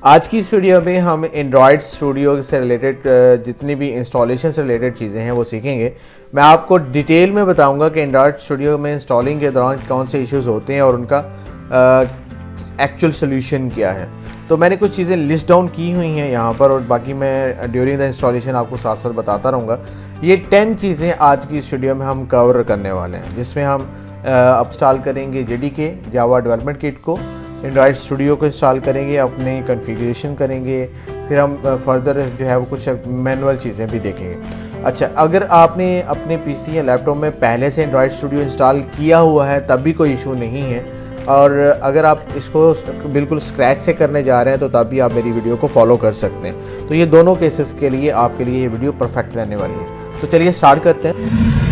आज की इस वीडियो में हम एंड्रॉयड स्टूडियो से रिलेटेड जितनी भी इंस्टॉलेशन से रिलेटेड चीज़ें हैं वो सीखेंगे। मैं आपको डिटेल में बताऊंगा कि एंड्रॉयड स्टूडियो में इंस्टॉलिंग के दौरान कौन से इश्यूज होते हैं और उनका एक्चुअल सोल्यूशन क्या है। तो मैंने कुछ चीज़ें लिस्ट डाउन की हुई हैं यहाँ पर और बाकी मैं ड्यूरिंग द इंस्टॉलेशन आपको साथ साथ बताता रहूँगा। ये 10 चीज़ें आज की इस वीडियो में हम कवर करने वाले हैं, जिसमें हम इंस्टॉल करेंगे JDK जावा डेवलपमेंट किट को, एंड्रॉयड स्टूडियो को इंस्टॉल करेंगे, अपनी कॉन्फ़िगरेशन करेंगे, फिर हम फर्दर जो है वो कुछ मैनुअल चीज़ें भी देखेंगे। अच्छा, अगर आपने अपने PC या लैपटॉप में पहले से एंड्रॉयड स्टूडियो इंस्टॉल किया हुआ है तब भी कोई इशू नहीं है, और अगर आप इसको बिल्कुल स्क्रैच से करने जा रहे हैं तो तब भी आप मेरी वीडियो को फॉलो कर सकते हैं। तो ये दोनों केसेस के लिए आपके लिए ये वीडियो परफेक्ट रहने वाली है। तो चलिए स्टार्ट करते हैं।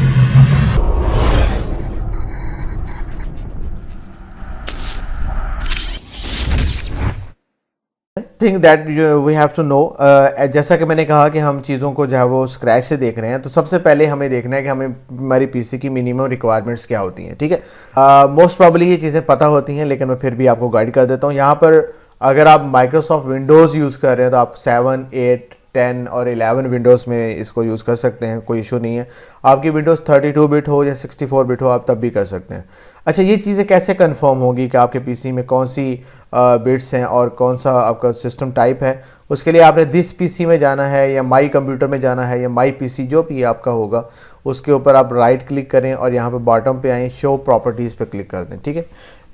Think that we have to know, जैसा कि मैंने कहा कि हम चीज़ों को जो है वो स्क्रैच से देख रहे हैं, तो सबसे पहले हमें देखना है कि हमें हमारी PC की मिनिमम रिक्वायरमेंट्स क्या होती हैं। ठीक है, मोस्ट प्रॉब्ली ये चीज़ें पता होती हैं, लेकिन मैं फिर भी आपको गाइड कर देता हूँ। यहाँ पर अगर आप माइक्रोसॉफ्ट विंडोज़ यूज़ कर रहे हैं तो आप 7, 8, 10 और 11 विंडोज़ में इसको यूज़ कर सकते हैं, कोई इशू नहीं है। आपकी विंडोज़ 32 बिट हो या 64 बिट हो, आप तब भी कर सकते हैं। अच्छा, ये चीज़ें कैसे कंफर्म होगी कि आपके PC में कौन सी बिट्स हैं और कौन सा आपका सिस्टम टाइप है? उसके लिए आपने दिस PC में जाना है या माई कंप्यूटर में जाना है या माई PC, जो भी आपका होगा उसके ऊपर आप राइट क्लिक करें और यहाँ पर बॉटम पे आएँ, शो प्रॉपर्टीज़ पे क्लिक कर दें। ठीक है,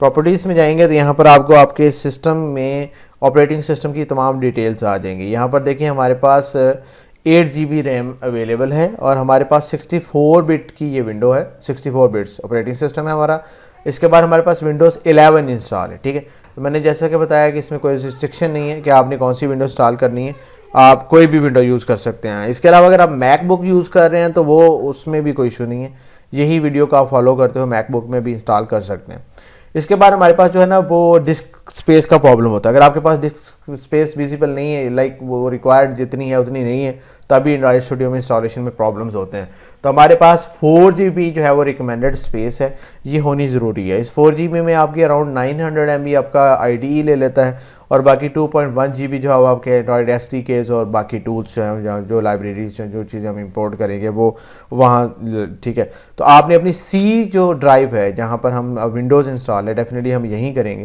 प्रॉपर्टीज़ में जाएंगे तो यहाँ पर आपको आपके सिस्टम में ऑपरेटिंग सिस्टम की तमाम डिटेल्स आ जाएंगी। यहाँ पर देखिए हमारे पास 8 GB रैम अवेलेबल है और हमारे पास 64 बिट की ये विंडो है, 64 बिट्स ऑपरेटिंग सिस्टम है हमारा। इसके बाद हमारे पास विंडोज़ 11 इंस्टॉल है। ठीक है, तो मैंने जैसा कि बताया कि इसमें कोई रिस्ट्रिक्शन नहीं है कि आपने कौन सी विंडो इंस्टॉल करनी है, आप कोई भी विंडो यूज़ कर सकते हैं। इसके अलावा अगर आप मैकबुक यूज़ कर रहे हैं तो वो उसमें भी कोई इशू नहीं है, यही वीडियो का आप फॉलो करते हो मैकबुक में भी इंस्टॉल कर सकते हैं। इसके बाद हमारे पास जो है ना वो डिस्क स्पेस का प्रॉब्लम होता है। अगर आपके पास डिस्क स्पेस विजिबल नहीं है, लाइक वो रिक्वायर्ड जितनी है उतनी नहीं है, तभी एंड्रॉयड स्टूडियो में इंस्टॉलेशन में प्रॉब्लम्स होते हैं। तो हमारे पास 4 GB जो है वो रिकमेंडेड स्पेस है, ये होनी ज़रूरी है। इस 4 GB में आपकी अराउंड 900 MB आपका IDE ले लेता है और बाकी 2.1 GB जो है वो आपके एंड्रॉयड SDKs और बाकी टूल्स जो हैं, जो लाइब्रेरीज जो चीज़ें हम इंपोर्ट करेंगे वो वहाँ। ठीक है, तो आपने अपनी C जो ड्राइव है जहाँ पर हम विंडोज़ इंस्टॉल है, डेफिनेटली हम यहीं करेंगे,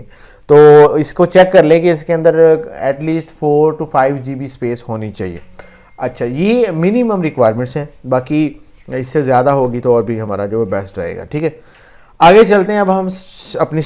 तो इसको चेक कर लें कि इसके अंदर एटलीस्ट 4 to 5 GB स्पेस होनी चाहिए। अच्छा, ये मिनिमम रिक्वायरमेंट्स हैं, बाकी इससे ज़्यादा होगी तो और भी हमारा जो बेस्ट रहेगा। ठीक है, आगे चलते हैं। अब हम अपनी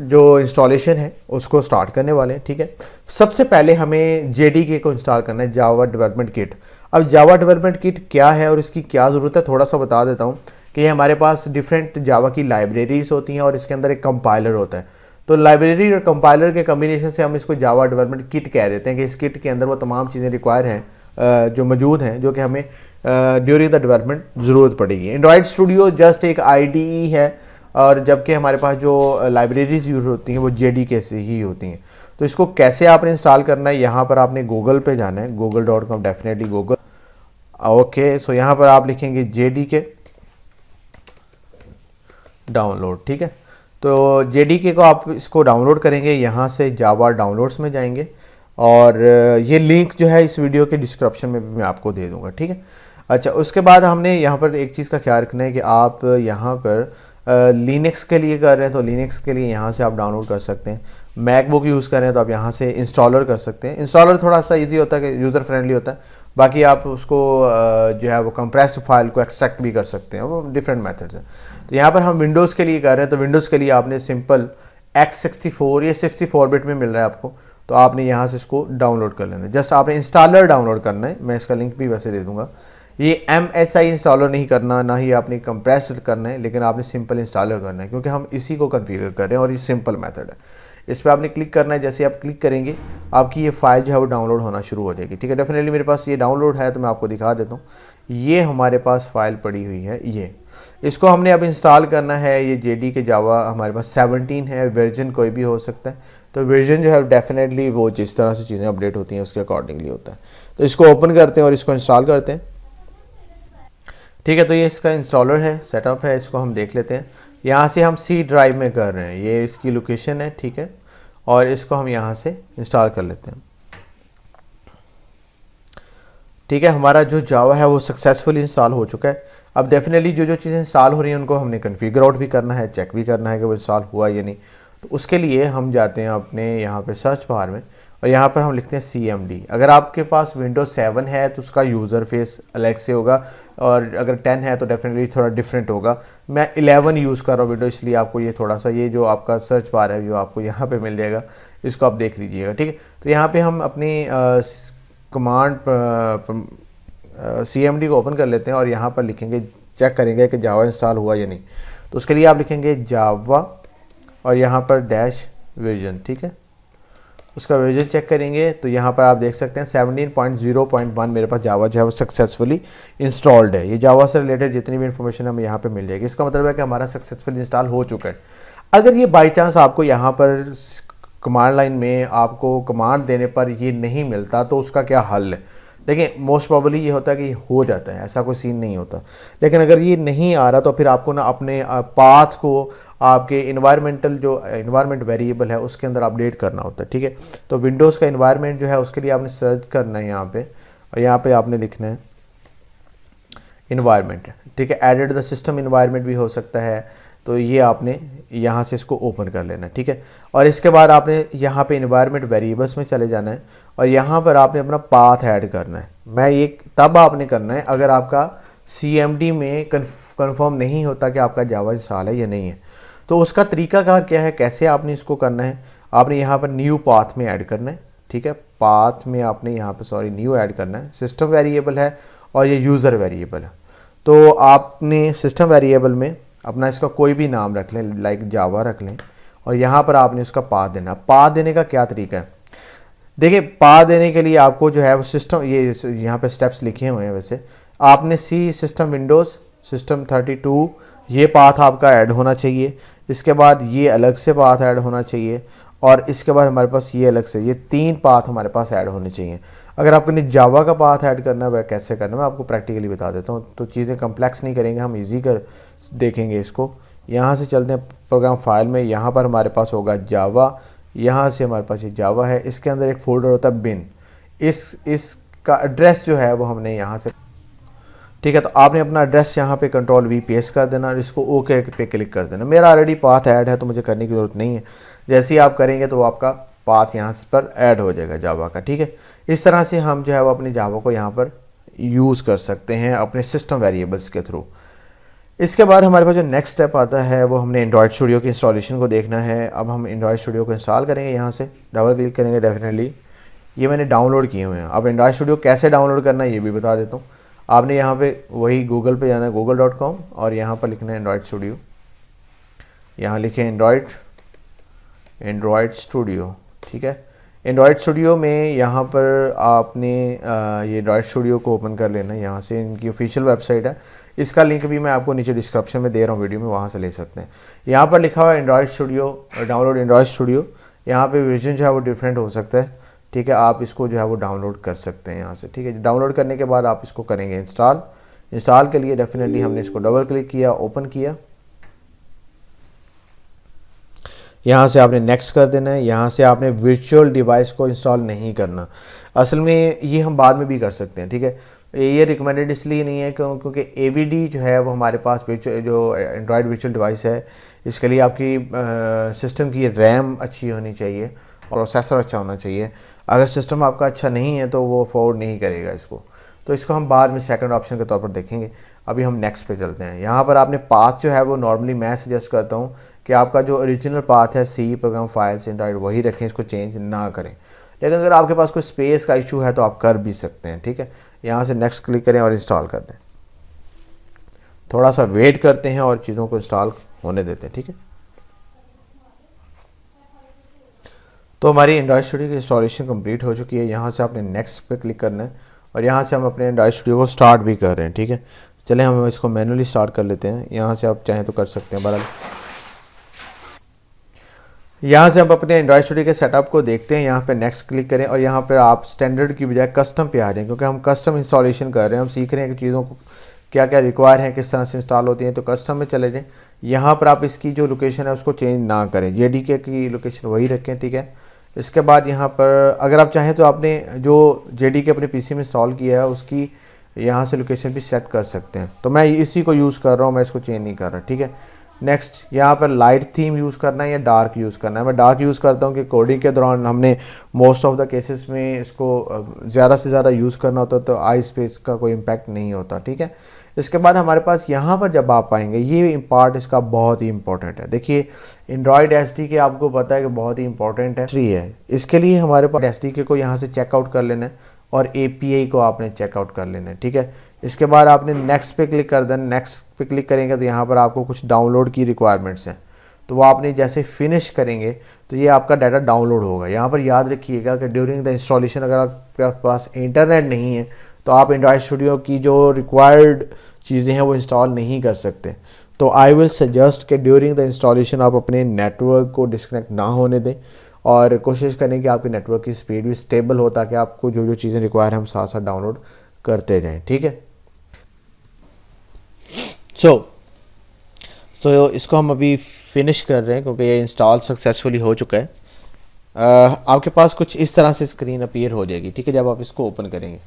जो इंस्टॉलेशन है उसको स्टार्ट करने वाले हैं। ठीक है, सबसे पहले हमें JDK को इंस्टॉल करना है, जावा डेवलपमेंट किट। अब जावा डेवलपमेंट किट क्या है और इसकी क्या ज़रूरत है, थोड़ा सा बता देता हूँ कि हमारे पास डिफरेंट जावा की लाइब्रेरीज होती हैं और इसके अंदर एक कंपाइलर होता है। तो लाइब्रेरी और कंपाइलर के कम्बिनेशन से हम इसको जावा डेवलपमेंट किट कह देते हैं कि इस किट के अंदर वो तमाम चीज़ें रिक्वायर हैं जो मौजूद हैं, जो कि हमें ड्यूरिंग द डेवलपमेंट ज़रूरत पड़ेगी। एंड्रॉयड स्टूडियो जस्ट एक IDE है, और जबकि हमारे पास जो लाइब्रेरीज यूज़ होती हैं वो JDK से ही होती हैं। तो इसको कैसे आपने इंस्टॉल करना है, यहाँ पर आपने गूगल पे जाना है, google.com, डेफिनेटली गूगल। ओके, सो यहाँ पर आप लिखेंगे JDK डाउनलोड। ठीक है, तो JDK को आप इसको डाउनलोड करेंगे, यहाँ से जावा डाउनलोड्स में जाएंगे और ये लिंक जो है इस वीडियो के डिस्क्रिप्शन में भी मैं आपको दे दूँगा। ठीक है, अच्छा, उसके बाद हमने यहाँ पर एक चीज़ का ख्याल रखना है कि आप यहाँ पर लिनक्स के लिए कर रहे हैं तो लिनक्स के लिए यहाँ से आप डाउनलोड कर सकते हैं। मैकबुक यूज़ कर रहे हैं तो आप यहाँ से इंस्टॉलर कर सकते हैं। इंस्टॉलर थोड़ा सा इजी होता है कि यूज़र फ्रेंडली होता है, बाकी आप उसको जो है वो कंप्रेस्ड फाइल को एक्सट्रैक्ट भी कर सकते हैं, वो डिफरेंट मेथड्स हैं। तो यहाँ पर हम विंडोज़ के लिए कर रहे हैं तो विंडोज़ के लिए आपने सिंपल X64, ये 64 बिट में मिल रहा है आपको, तो आपने यहाँ से इसको डाउनलोड कर लेना है। जस्ट आपने इंस्टॉलर डाउनलोड करना है, मैं इसका लिंक भी वैसे दे दूँगा। ये MSI इंस्टॉलर नहीं करना, ना ही आपने कंप्रेस्ड करना है, लेकिन आपने सिंपल इंस्टॉलर करना है, क्योंकि हम इसी को कॉन्फ़िगर कर रहे हैं और ये सिंपल मेथड है। इस पर आपने क्लिक करना है, जैसे आप क्लिक करेंगे आपकी ये फाइल जो है वो डाउनलोड होना शुरू हो जाएगी। ठीक है, डेफिनेटली मेरे पास ये डाउनलोड है तो मैं आपको दिखा देता हूँ। ये हमारे पास फाइल पड़ी हुई है, ये इसको हमने अब इंस्टॉल करना है। ये JDK जावा हमारे पास 17 है, वर्जन कोई भी हो सकता है, तो वर्जन जो है डेफिनेटली वो जिस तरह से चीज़ें अपडेट होती हैं उसके अकॉर्डिंगली होता है। तो इसको ओपन करते हैं और इसको इंस्टॉल करते हैं। ठीक है, तो ये इसका इंस्टॉलर है, सेटअप है, इसको हम देख लेते हैं। यहाँ से हम C ड्राइव में कर रहे हैं, ये इसकी लोकेशन है। ठीक है, और इसको हम यहाँ से इंस्टॉल कर लेते हैं। ठीक है, हमारा जो जावा है वो सक्सेसफुली इंस्टॉल हो चुका है। अब डेफिनेटली जो जो चीज़ें इंस्टॉल हो रही हैं उनको हमने कन्फिगर आउट भी करना है, चेक भी करना है कि वो इंस्टॉल हुआ या नहीं। तो उसके लिए हम जाते हैं अपने यहाँ पे सर्च बार में और यहाँ पर हम लिखते हैं CMD। अगर आपके पास विंडोज 7 है तो उसका यूज़र फेस अलग से होगा, और अगर 10 है तो डेफिनेटली थोड़ा डिफरेंट होगा। मैं 11 यूज़ कर रहा हूँ विंडो, इसलिए आपको ये थोड़ा सा, ये जो आपका सर्च बार है जो आपको यहाँ पे मिल जाएगा, इसको आप देख लीजिएगा। ठीक है, तो यहाँ पे हम अपनी कमांड CMD को ओपन कर लेते हैं और यहाँ पर लिखेंगे, चेक करेंगे कि जावा इंस्टॉल हुआ या नहीं। तो उसके लिए आप लिखेंगे जावा और यहाँ पर डैश वर्जन। ठीक है, उसका वर्जन चेक करेंगे तो यहाँ पर आप देख सकते हैं 17.0.1 मेरे पास जावा जो है वो सक्सेसफुली इंस्टॉल्ड है। ये जावा से रिलेटेड जितनी भी इन्फॉर्मेशन हमें यहाँ पे मिल जाएगी, इसका मतलब है कि हमारा सक्सेसफुली इंस्टॉल हो चुका है। अगर ये बाई चांस आपको यहाँ पर कमांड लाइन में आपको कमांड देने पर ये नहीं मिलता तो उसका क्या हल है? देखिए, मोस्ट प्रॉब्ली ये होता है कि हो जाता है, ऐसा कोई सीन नहीं होता। लेकिन अगर ये नहीं आ रहा तो फिर आपको ना अपने पाथ को आपके इन्वायरमेंटल जो इन्वायरमेंट वेरिएबल है उसके अंदर अपडेट करना होता है। ठीक है, तो विंडोज़ का इन्वायरमेंट जो है उसके लिए आपने सर्च करना है यहाँ पे, और यहाँ पे आपने लिखना है इन्वायरमेंट। ठीक है, एडेड द सिस्टम इन्वायरमेंट भी हो सकता है, तो ये आपने यहाँ से इसको ओपन कर लेना है। ठीक है, और इसके बाद आपने यहाँ पे इन्वायरमेंट वेरिएबल्स में चले जाना है और यहाँ पर आपने अपना पाथ ऐड करना है। मैं ये तब आपने करना है अगर आपका CMD में कंफर्म नहीं होता कि आपका जावा इंस्टॉल है या नहीं है। तो उसका तरीकाकार क्या है, कैसे आपने इसको करना है? आपने यहाँ पर न्यू पाथ में ऐड करना है। ठीक है, पाथ में आपने यहाँ पर न्यू ऐड करना है। सिस्टम वेरिएबल है और ये यूज़र वेरिएबल है, तो आपने सिस्टम वेरिएबल में अपना इसका कोई भी नाम रख लें, लाइक जावा रख लें, और यहाँ पर आपने उसका पाथ देना। पाथ देने का क्या तरीका है? देखिए, पाथ देने के लिए आपको जो है वो सिस्टम, ये यहाँ पे स्टेप्स लिखे हुए हैं। वैसे आपने सिस्टम विंडोज़ सिस्टम 32 ये पाथ आपका ऐड होना चाहिए। इसके बाद ये अलग से पाथ ऐड होना चाहिए, और इसके बाद हमारे पास ये अलग से, ये 3 पाथ हमारे पास ऐड होने चाहिए। अगर आपने जावा का पाथ ऐड करना है वह कैसे करना है मैं आपको प्रैक्टिकली बता देता हूँ, तो चीज़ें कम्प्लेक्स नहीं करेंगे, हम इजी कर देखेंगे इसको। यहाँ से चलते हैं प्रोग्राम फाइल में, यहाँ पर हमारे पास होगा जावा, यहाँ से हमारे पास ये जावा है, इसके अंदर एक फ़ोल्डर होता है बिन। इसका एड्रेस जो है वो हमने यहाँ से, ठीक है, तो आपने अपना एड्रेस यहाँ पे Ctrl+V पेस्ट कर देना और इसको ओके पे क्लिक कर देना। मेरा ऑलरेडी पाथ ऐड है तो मुझे करने की ज़रूरत नहीं है। जैसे ही आप करेंगे तो आपका पाथ यहाँ पर ऐड हो जाएगा जावा का। ठीक है, इस तरह से हम जो है वो अपनी जावा को यहाँ पर यूज़ कर सकते हैं अपने सिस्टम वेरिएबल्स के थ्रू। इसके बाद हमारे पास जो नेक्स्ट स्टेप आता है वो हमने एंड्रॉयड स्टूडियो की इंस्टॉलेशन को देखना है। अब हम एंड्रॉयड स्टूडियो को इंस्टॉल करेंगे, यहाँ से डबल क्लिक करेंगे। डेफिनेटली ये मैंने डाउनलोड किए हुए हैं। अब एंड्रॉयड स्टूडियो कैसे डाउनलोड करना है ये भी बता देता हूँ। आपने यहाँ पे वही गूगल पे जाना है, google.com, और यहाँ पर लिखना है एंड्रॉयड स्टूडियो। यहाँ लिखें एंड्रॉयड स्टूडियो। ठीक है, एंड्रॉयड स्टूडियो में यहाँ पर आपने ये एंड्रॉयड स्टूडियो को ओपन कर लेना है। यहाँ से इनकी ऑफिशियल वेबसाइट है, इसका लिंक भी मैं आपको नीचे डिस्क्रिप्शन में दे रहा हूँ वीडियो में, वहाँ से ले सकते हैं। यहाँ पर लिखा हुआ है Android studio, download Android studio. यहाँ पे वर्जन जो है वो डिफरेंट हो सकता है। ठीक है, आप इसको जो है वो डाउनलोड कर सकते हैं यहाँ से। ठीक है, डाउनलोड करने के बाद आप इसको करेंगे इंस्टॉल के लिए डेफिनेटली हमने इसको डबल क्लिक किया, ओपन किया। यहाँ से आपने नेक्स्ट कर देना है। यहाँ से आपने वर्चुअल डिवाइस को इंस्टॉल नहीं करना। असल में ये हम बाद में भी कर सकते हैं। ठीक है, ये रिकमेंडेड इसलिए नहीं है क्योंकि AVD जो है वो हमारे पास जो एंड्रॉयड वर्चुअल डिवाइस है, इसके लिए आपकी सिस्टम की रैम अच्छी होनी चाहिए, प्रोसेसर अच्छा होना चाहिए। अगर सिस्टम आपका अच्छा नहीं है तो वो अफोर्ड नहीं करेगा इसको, तो इसको हम बाद में सेकंड ऑप्शन के तौर पर देखेंगे। अभी हम नेक्स्ट पे चलते हैं। यहाँ पर आपने पाथ जो है वो नॉर्मली मैं सजेस्ट करता हूँ कि आपका जो ओरिजिनल पाथ है C प्रोग्राम फाइल्स एंड्रॉयड वही रखें, इसको चेंज ना करें। लेकिन अगर आपके पास कोई स्पेस का इशू है तो आप कर भी सकते हैं। ठीक है, यहाँ से नेक्स्ट क्लिक करें और इंस्टॉल कर दें। थोड़ा सा वेट करते हैं और चीज़ों को इंस्टॉल होने देते हैं। ठीक है, तो हमारी एंड्रॉयड स्टूडियो की इंस्टॉलेशन कंप्लीट हो चुकी है। यहाँ से आपने नेक्स्ट पे क्लिक करना है और यहाँ से हम अपने एंड्रॉयड स्टूडियो को स्टार्ट भी कर रहे हैं। ठीक है, चलें हम इसको मैनुअली स्टार्ट कर लेते हैं। यहाँ से आप चाहें तो कर सकते हैं। बहरहाल यहाँ से हम अपने एंड्रॉयड स्टूडियो के सेटअप को देखते हैं। यहाँ पे नेक्स्ट क्लिक करें और यहाँ पर आप स्टैंडर्ड की बजाय कस्टम पे आ जाएं, क्योंकि हम कस्टम इंस्टॉलेशन कर रहे हैं। हम सीख रहे हैं कि चीज़ों को क्या क्या रिक्वायर है, किस तरह से इंस्टॉल होती हैं। तो कस्टम में चले जाएं। यहाँ पर आप इसकी जो लोकेशन है उसको चेंज ना करें, JDK की लोकेशन वही रखें। ठीक है, इसके बाद यहाँ पर अगर आप चाहें तो आपने जो JDK अपने PC में इंस्टॉल किया है उसकी यहाँ से लोकेशन भी सेट कर सकते हैं। तो मैं इसी को यूज़ कर रहा हूँ, मैं इसको चेंज नहीं कर रहा, ठीक है। नेक्स्ट यहाँ पर लाइट थीम यूज़ करना है या डार्क यूज़ करना है। मैं डार्क यूज़ करता हूँ कि कोडिंग के दौरान हमने मोस्ट ऑफ द केसेस में इसको ज़्यादा से ज़्यादा यूज़ करना होता है, तो आई स्पेस का कोई इम्पैक्ट नहीं होता, ठीक है। इसके बाद हमारे पास यहाँ पर जब आप आएंगे, ये पार्ट इसका बहुत ही इंपॉर्टेंट है। देखिए एंड्रॉयड SDK आपको पता है कि बहुत ही इंपॉर्टेंट है, फ्री है। इसके लिए हमारे पास SDK को यहाँ से चेकआउट कर लेना है और API को आपने चेकआउट कर लेना है, ठीक है। इसके बाद आपने नेक्स्ट पे क्लिक कर देना। नेक्स्ट पे क्लिक करेंगे तो यहाँ पर आपको कुछ डाउनलोड की रिक्वायरमेंट्स हैं, तो वो आपने जैसे फिनिश करेंगे तो ये आपका डाटा डाउनलोड होगा। यहाँ पर याद रखिएगा कि ड्यूरिंग द इंस्टॉलेशन अगर आपके पास इंटरनेट नहीं है तो आप एंड्रॉयड स्टूडियो की जो रिक्वायर्ड चीज़ें हैं वो इंस्टॉल नहीं कर सकते। तो आई विल सजेस्ट कि ड्यूरिंग द इंस्टॉलेशन आप अपने नेटवर्क को डिस्कनेक्ट ना होने दें और कोशिश करें कि आपके नेटवर्क की स्पीड भी स्टेबल हो, ताकि आपको जो जो चीज़ें रिक्वायर हैं हम साथ साथ डाउनलोड करते जाएं, ठीक है। सो इसको हम अभी फिनिश कर रहे हैं क्योंकि ये इंस्टॉल सक्सेसफुली हो चुका है। आपके पास कुछ इस तरह से स्क्रीन अपीयर हो जाएगी, ठीक है, जब आप इसको ओपन करेंगे।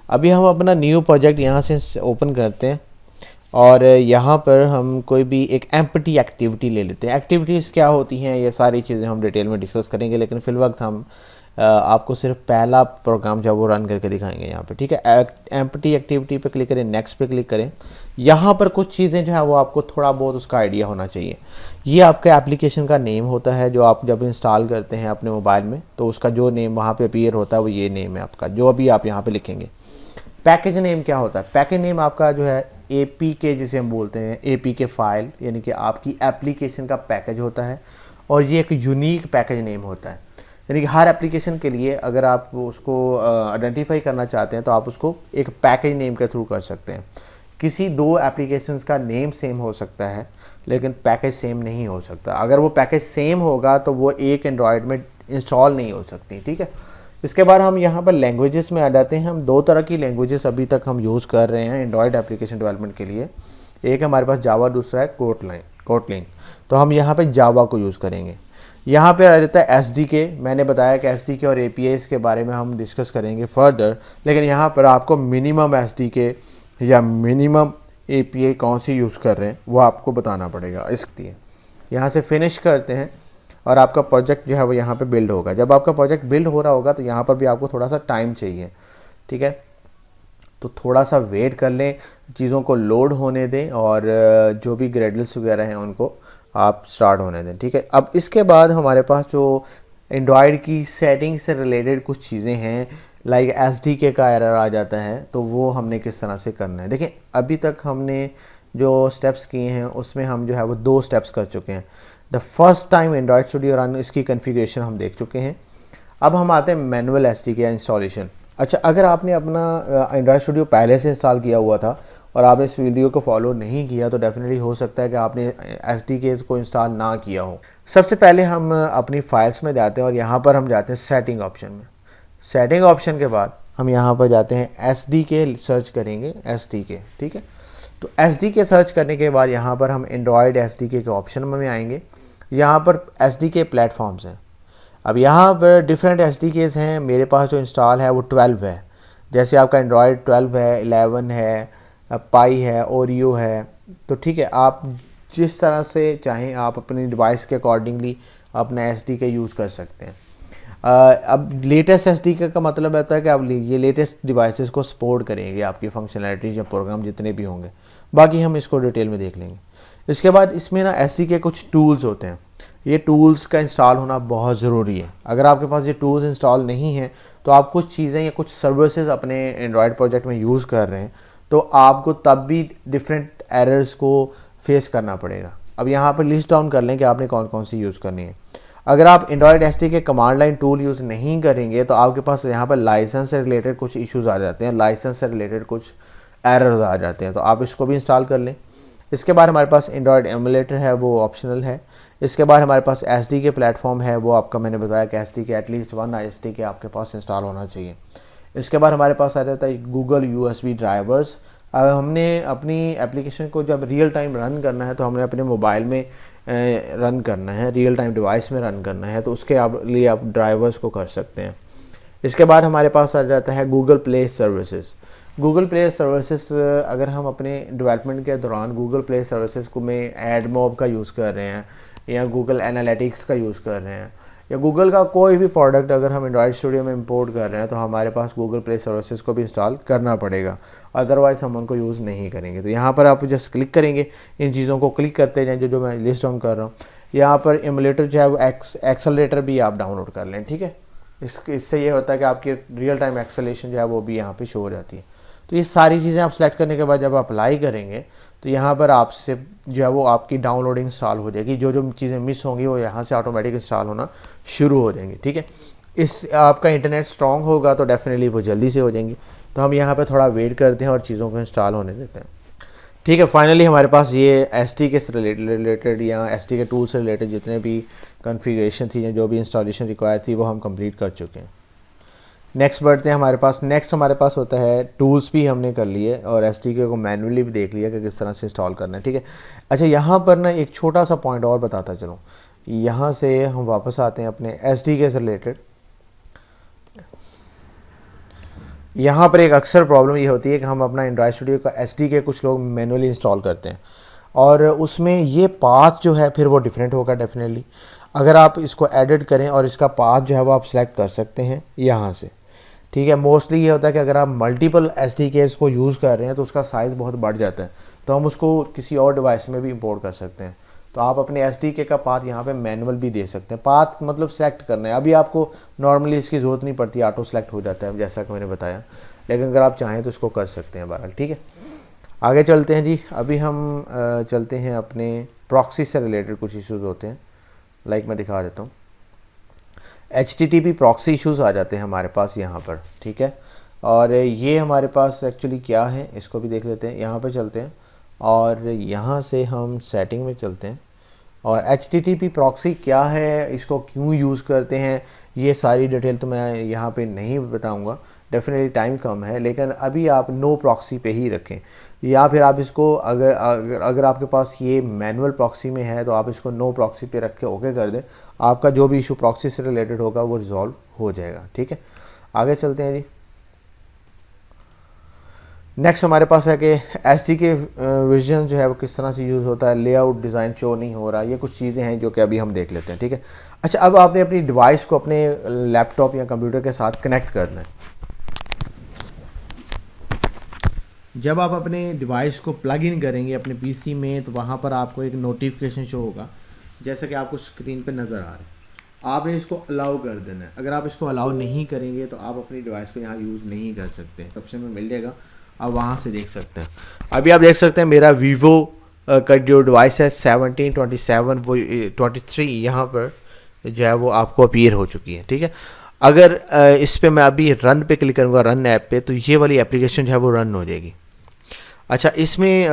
अभी हम अपना न्यू प्रोजेक्ट यहाँ से ओपन करते हैं और यहाँ पर हम कोई भी एक एम्प्टी एक्टिविटी ले लेते हैं। एक्टिविटीज़ क्या होती हैं ये सारी चीज़ें हम डिटेल में डिस्कस करेंगे, लेकिन फिल वक्त हम आपको सिर्फ पहला प्रोग्राम जब वो रन करके दिखाएंगे यहाँ पे, ठीक है। एम्प्टी एक्टिविटी पे क्लिक करें, नेक्स्ट पे क्लिक करें। यहाँ पर कुछ चीज़ें जो है वो आपको थोड़ा बहुत उसका आइडिया होना चाहिए। ये आपका एप्लीकेशन का नेम होता है जो आप जब इंस्टॉल करते हैं अपने मोबाइल में, तो उसका जो नेम वहाँ पे अपीयर होता है वो ये नेम है आपका, जो अभी आप यहाँ पे लिखेंगे। पैकेज नेम क्या होता है? पैकेज नेम आपका जो है APK जिसे हम बोलते हैं, APK फाइल यानी कि आपकी एप्लीकेशन का पैकेज होता है, और ये एक यूनिक पैकेज नेम होता है। यानी कि हर एप्लीकेशन के लिए अगर आप उसको आइडेंटिफाई करना चाहते हैं तो आप उसको एक पैकेज नेम के थ्रू कर सकते हैं। किसी दो एप्लीकेशंस का नेम सेम हो सकता है लेकिन पैकेज सेम नहीं हो सकता। अगर वो पैकेज सेम होगा तो वो एक एंड्रॉयड में इंस्टॉल नहीं हो सकती, ठीक है। इसके बाद हम यहाँ पर लैंग्वेजेस में आ जाते हैं। हम दो तरह की लैंग्वेजेस अभी तक हम यूज़ कर रहे हैं एंड्रॉयड एप्लीकेशन डेवलपमेंट के लिए। एक हमारे पास जावा, दूसरा है कोटलिन। तो हम यहाँ पे जावा को यूज़ करेंगे। यहाँ पे आ जाता है SDK। मैंने बताया कि SDK और APIs के बारे में हम डिस्कस करेंगे फर्दर, लेकिन यहाँ पर आपको मिनिमम SDK या मिनिमम API कौन सी यूज़ कर रहे हैं वो आपको बताना पड़ेगा। इसलिए यहाँ से फिनिश करते हैं और आपका प्रोजेक्ट जो है वो यहाँ पे बिल्ड होगा। जब आपका प्रोजेक्ट बिल्ड हो रहा होगा तो यहाँ पर भी आपको थोड़ा सा टाइम चाहिए, ठीक है। तो थोड़ा सा वेट कर लें, चीज़ों को लोड होने दें और जो भी ग्रेडल्स वगैरह हैं उनको आप स्टार्ट होने दें, ठीक है। अब इसके बाद हमारे पास जो एंड्रॉयड की सेटिंग से रिलेटेड कुछ चीज़ें हैं, लाइक SDK का एरर आ जाता है, तो वो हमने किस तरह से करना है। देखिए अभी तक हमने जो स्टेप्स किए हैं उसमें हम जो है वो 2 स्टेप्स कर चुके हैं। The first time Android studio run, इसकी कन्फिग्रेशन हम देख चुके हैं। अब हम आते हैं मैनुअल SDK इंस्टॉलेशन। अच्छा, अगर आपने अपना एंड्रॉयड स्टूडियो पहले से इंस्टॉल किया हुआ था और आपने इस वीडियो को फॉलो नहीं किया तो डेफिनेटली हो सकता है कि आपने SDKs को इंस्टॉल ना किया हो। सबसे पहले हम अपनी फाइल्स में जाते हैं और यहाँ पर हम जाते हैं सेटिंग ऑप्शन में। सेटिंग ऑप्शन के बाद हम यहाँ पर जाते हैं SDK सर्च करेंगे, SDK, ठीक है। तो SDK सर्च करने के बाद यहाँ पर हम एंड्रॉयड SDK के ऑप्शन में आएंगे। यहाँ पर SDK प्लेटफॉर्म्स हैं। अब यहाँ पर डिफरेंट SDKs हैं। मेरे पास जो इंस्टॉल है वो 12 है। जैसे आपका एंड्रॉयड 12 है, 11 है, पाई है, ओरियो है, तो ठीक है, आप जिस तरह से चाहें आप अपनी डिवाइस के अकॉर्डिंगली अपना SDK यूज़ कर सकते हैं। अब लेटेस्ट SDK का मतलब रहता है कि आप ये लेटेस्ट डिवाइसेस को सपोर्ट करेंगे, आपकी फंक्शनैलिटीज़ या प्रोग्राम जितने भी होंगे। बाकी हम इसको डिटेल में देख लेंगे। इसके बाद इसमें ना SDK कुछ टूल्स होते हैं। ये टूल्स का इंस्टॉल होना बहुत ज़रूरी है। अगर आपके पास ये टूल्स इंस्टॉल नहीं हैं तो आप कुछ चीज़ें या कुछ सर्विसेज अपने एंड्रॉयड प्रोजेक्ट में यूज़ कर रहे हैं तो आपको तब भी डिफरेंट एरर्स को फेस करना पड़ेगा। अब यहाँ पर लिस्ट डाउन कर लें कि आपने कौन कौन सी यूज़ करनी है। अगर आप Android SDK command line tool use नहीं करेंगे तो आपके पास यहाँ पर लाइसेंस से रिलेटेड कुछ इश्यूज़ आ जाते हैं, लाइसेंस से रिलेटेड कुछ एरर्स आ जाते हैं, तो आप इसको भी इंस्टॉल कर लें। इसके बाद हमारे पास एंड्रॉयड एमुलेटर है, वो ऑप्शनल है। इसके बाद हमारे पास SDK प्लेटफॉर्म है, वो आपका मैंने बताया कि SDK एटलीस्ट 1 SDK आपके पास इंस्टॉल होना चाहिए। इसके बाद हमारे पास आ जाता है गूगल USB ड्राइवर्स। हमने अपनी एप्लीकेशन को जब रियल टाइम रन करना है तो हमने अपने मोबाइल में रन करना है, रियल टाइम डिवाइस में रन करना है, तो उसके लिए आप ड्राइवर्स को कर सकते हैं। इसके बाद हमारे पास आ जाता है Google play services. Google play services अगर हम अपने डेवलपमेंट के दौरान गूगल प्ले सर्विसेज को में एडमॉब का यूज़ कर रहे हैं या गूगल एनालिटिक्स का यूज़ कर रहे हैं या गूगल का कोई भी प्रोडक्ट अगर हम एंड्रॉयड स्टूडियो में इंपोर्ट कर रहे हैं, तो हमारे पास गूगल प्ले सर्विसेज को भी इंस्टॉल करना पड़ेगा, अदरवाइज़ हम उनको यूज़ नहीं करेंगे। तो यहाँ पर आप जस्ट क्लिक करेंगे, इन चीज़ों को क्लिक करते जाएँ जो मैं लिस्ट डाउन कर रहा हूँ। यहाँ पर एमुलेटर जो है वो एक्सेलरेटर भी आप डाउनलोड कर लें, ठीक है। इससे ये होता है कि आपकी रियल टाइम एक्सेलेरेशन जो है वो भी यहाँ पे शो हो जाती है। तो ये सारी चीज़ें आप सेलेक्ट करने के बाद जब अप्लाई करेंगे तो यहाँ पर आपसे जो है वो आपकी डाउनलोडिंग इंस्टॉल हो जाएगी। जो जो चीज़ें मिस होंगी वो यहाँ से ऑटोमेटिक इंस्टॉल होना शुरू हो जाएंगी, ठीक है। इस आपका इंटरनेट स्ट्रॉन्ग होगा तो डेफिनेटली वो जल्दी से हो जाएंगी। तो हम यहाँ पर थोड़ा वेट करते हैं और चीज़ों को इंस्टॉल होने देते हैं, ठीक है। फाइनली हमारे पास ये SDK से रिलेटेड या SDK टूल से रिलेटेड जितने भी कॉन्फ़िगरेशन थी या जो भी इंस्टॉलेशन रिक्वायर थी वो हम कंप्लीट कर चुके हैं। नेक्स्ट बढ़ते हैं नेक्स्ट हमारे पास होता है टूल्स भी हमने कर लिए और SDK को मैनुअली भी देख लिया कि किस तरह से इंस्टॉल करना है, ठीक है। अच्छा, यहाँ पर ना एक छोटा सा पॉइंट और बताता चलूँ। यहाँ से हम वापस आते हैं अपने SDK से रिलेटेड। यहाँ पर एक अक्सर प्रॉब्लम ये होती है कि हम अपना एंड्रॉयड स्टूडियो का SDK कुछ लोग मैनुअली इंस्टॉल करते हैं और उसमें ये पाथ जो है फिर वो डिफरेंट होगा डेफिनेटली। अगर आप इसको एडिट करें और इसका पाथ जो है वो आप सेलेक्ट कर सकते हैं यहाँ से, ठीक है। मोस्टली ये होता है कि अगर आप मल्टीपल SDKs को यूज़ कर रहे हैं तो उसका साइज़ बहुत बढ़ जाता है, तो हम उसको किसी और डिवाइस में भी इंपोर्ट कर सकते हैं। तो आप अपने SDK का पाथ यहाँ पे मैनुअल भी दे सकते हैं। पाथ मतलब सेलेक्ट करना है। अभी आपको नॉर्मली इसकी ज़रूरत नहीं पड़ती, ऑटो सेलेक्ट हो जाता है जैसा कि मैंने बताया, लेकिन अगर आप चाहें तो इसको कर सकते हैं बहरहाल, ठीक है। आगे चलते हैं जी। अभी हम चलते हैं अपने प्रॉक्सी से रिलेटेड कुछ इश्यूज़ होते हैं, लाइक मैं दिखा देता हूँ। HTTP प्रॉक्सी इश्यूज़ आ जाते हैं हमारे पास यहाँ पर, ठीक है। और ये हमारे पास एक्चुअली क्या है इसको भी देख लेते हैं। यहाँ पर चलते हैं और यहाँ से हम सेटिंग में चलते हैं और HTTP प्रॉक्सी क्या है, इसको क्यों यूज़ करते हैं, ये सारी डिटेल तो मैं यहाँ पे नहीं बताऊँगा, डेफिनेटली टाइम कम है। लेकिन अभी आप नो प्रॉक्सी पे ही रखें, या फिर आप इसको अगर आपके पास ये मैनुअल प्रॉक्सी में है तो आप इसको नो प्रॉक्सी पे रख के ओके कर दें। आपका जो भी इशू प्रॉक्सी से रिलेटेड होगा वो रिजॉल्व हो जाएगा, ठीक है। आगे चलते हैं जी। नेक्स्ट हमारे पास है कि SDK विजन जो है वो किस तरह से यूज़ होता है, लेआउट डिज़ाइन शो नहीं हो रहा, ये कुछ चीज़ें हैं जो कि अभी हम देख लेते हैं, ठीक है। अच्छा, अब आपने अपनी डिवाइस को अपने लैपटॉप या कंप्यूटर के साथ कनेक्ट करना है। जब आप अपने डिवाइस को प्लग इन करेंगे अपने PC में तो वहाँ पर आपको एक नोटिफिकेशन शो होगा, जैसा कि आपको स्क्रीन पे नज़र आ रहा है। आपने इसको अलाउ कर देना है। अगर आप इसको अलाउ नहीं करेंगे तो आप अपनी डिवाइस को यहाँ यूज़ नहीं कर सकते। ऑप्शन में मिल जाएगा, आप वहाँ से देख सकते हैं। अभी आप देख सकते हैं मेरा वीवो का जो डिवाइस है 1727 वो 23 यहाँ पर जो है वो आपको अपीयर हो चुकी है, ठीक है। अगर इस पर मैं अभी रन पे क्लिक करूँगा, रन ऐप पे, तो ये वाली एप्लीकेशन जो है वो रन हो जाएगी। अच्छा, इसमें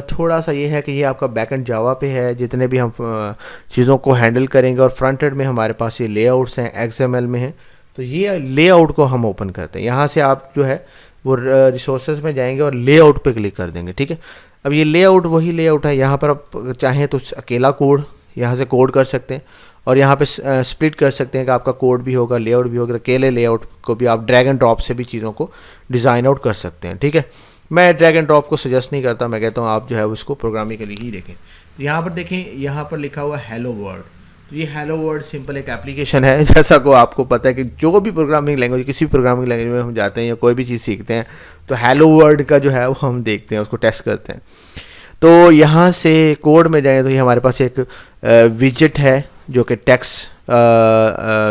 थोड़ा सा ये है कि ये आपका बैकएंड जावा पे है, जितने भी हम चीज़ों को हैंडल करेंगे, और फ्रंट एंड में हमारे पास ये लेआउट्स हैं XML में हैं। तो ये लेआउट को हम ओपन करते हैं। यहाँ से आप जो है वो रिसोर्सेज में जाएंगे और लेआउट पे क्लिक कर देंगे, ठीक है। अब ये लेआउट वही लेआउट है। यहाँ पर आप चाहें तो अकेला कोड यहाँ से कोड कर सकते हैं और यहाँ पे स्प्लिट कर सकते हैं कि आपका कोड भी होगा, लेआउट भी होगा। अकेले लेआउट को भी आप ड्रैग एंड ड्रॉप से भी चीज़ों को डिज़ाइन आउट कर सकते हैं, ठीक है। मैं ड्रैग एंड ड्रॉप को सजेस्ट नहीं करता, मैं कहता हूँ आप जो है उसको प्रोग्रामिंग के लिए ही देखें। तो यहाँ पर देखें, यहाँ पर लिखा हुआ हेलो वर्ल्ड। तो ये हेलो वर्ल्ड सिंपल एक एप्लीकेशन है। जैसा को आपको पता है कि जो भी प्रोग्रामिंग लैंग्वेज, किसी भी प्रोग्रामिंग लैंग्वेज में हम जाते हैं या कोई भी चीज़ सीखते हैं तो हेलो वर्ल्ड का जो है वो हम देखते हैं, उसको टेस्ट करते हैं। तो यहाँ से कोड में जाएँ तो ये हमारे पास एक विजेट है जो कि टेक्स्ट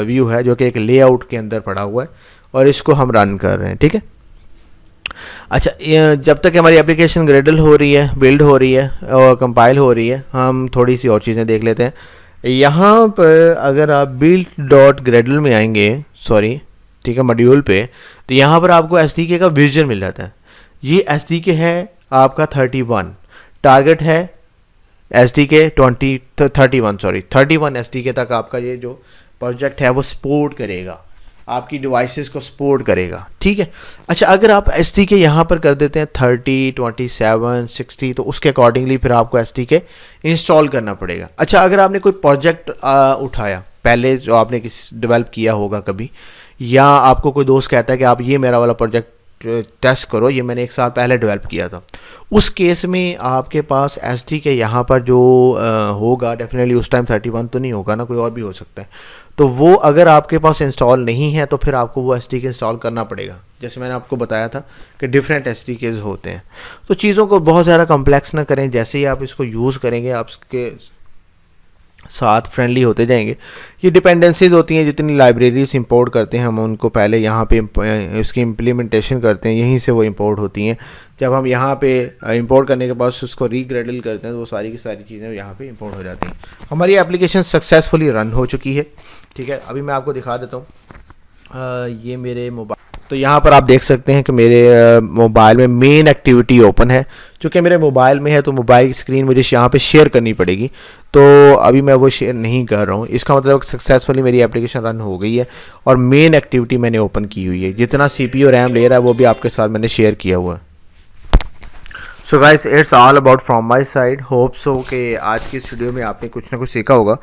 व्यू है, जो कि एक लेआउट के अंदर पड़ा हुआ है, और इसको हम रन कर रहे हैं, ठीक है। अच्छा, जब तक हमारी एप्लीकेशन ग्रेडल हो रही है, बिल्ड हो रही है और कंपाइल हो रही है, हम थोड़ी सी और चीज़ें देख लेते हैं। यहाँ पर अगर आप build.gradle में आएंगे, सॉरी, ठीक है, मॉड्यूल पे, तो यहाँ पर आपको SDK का विजन मिल जाता है। ये SDK है आपका 31, टारगेट है SDK 31 SDK तक आपका ये जो प्रोजेक्ट है वो सपोर्ट करेगा। आपकी डिवाइसेस को सपोर्ट करेगा, ठीक है। अच्छा, अगर आप SDK यहाँ पर कर देते हैं 30, 27, 60, तो उसके अकॉर्डिंगली फिर आपको SDK इंस्टॉल करना पड़ेगा। अच्छा, अगर आपने कोई प्रोजेक्ट उठाया पहले जो आपने किसी डेवलप किया होगा कभी, या आपको कोई दोस्त कहता है कि आप ये मेरा वाला प्रोजेक्ट टेस्ट करो, ये मैंने 1 साल पहले डेवलप किया था, उस केस में आपके पास SDK यहाँ पर जो होगा, डेफिनेटली उस टाइम 31 तो नहीं होगा ना, कोई और भी हो सकता है। तो वो अगर आपके पास इंस्टॉल नहीं है तो फिर आपको वो SDK इंस्टॉल करना पड़ेगा। जैसे मैंने आपको बताया था कि डिफरेंट SDKs होते हैं। तो चीज़ों को बहुत ज़्यादा कम्प्लेक्स ना करें, जैसे ही आप इसको यूज़ करेंगे आप इसके साथ फ्रेंडली होते जाएंगे। ये डिपेंडेंसीज होती हैं, जितनी लाइब्रेरीज इंपोर्ट करते हैं हम उनको पहले यहाँ पे इसकी इम्प्लीमेंटेशन करते हैं, यहीं से वो इंपोर्ट होती हैं। जब हम यहाँ पे इंपोर्ट करने के बाद उसको रीग्रेडल करते हैं तो वो सारी की सारी चीज़ें यहाँ पे इंपोर्ट हो जाती हैं। हमारी एप्लीकेशन सक्सेसफुली रन हो चुकी है, ठीक है। अभी मैं आपको दिखा देता हूँ, ये मेरे मोबाइल, तो यहाँ पर आप देख सकते हैं कि मेरे मोबाइल में मेन एक्टिविटी ओपन है। चूँकि मेरे मोबाइल में है तो मोबाइल की स्क्रीन मुझे यहाँ पे शेयर करनी पड़ेगी, तो अभी मैं वो शेयर नहीं कर रहा हूँ। इसका मतलब सक्सेसफुली मेरी एप्लीकेशन रन हो गई है और मेन एक्टिविटी मैंने ओपन की हुई है। जितना CPU रैम ले रहा है वो भी आपके साथ मैंने शेयर किया हुआ है। So guys, it's all about from my side. Hope so कि आज की इस वीडियो में आपने कुछ ना कुछ सीखा होगा।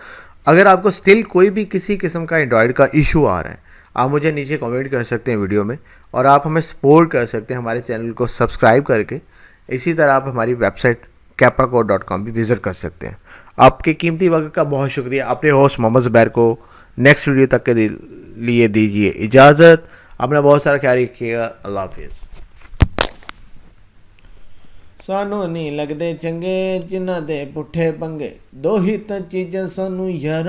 अगर आपको स्टिल कोई भी किसी किस्म का एंड्रॉयड का इशू आ रहा है, आप मुझे नीचे कमेंट कर सकते हैं वीडियो में, और आप हमें सपोर्ट कर सकते हैं हमारे चैनल को सब्सक्राइब करके। इसी तरह आप हमारी वेबसाइट capracode.com भी विज़िट कर सकते हैं। आपके कीमती वक्त का बहुत शुक्रिया। अपने होस्ट मोहम्मद ज़ुबैर को नेक्स्ट वीडियो तक के लिए दीजिए इजाज़त। अपना बहुत सारा ख्याल रखिएगा। अल्लाह हाफिज़। सानू नहीं लगते चंगे जिन्हां दे पुठे पंगे, दो ही तां चीज़ां सानू यार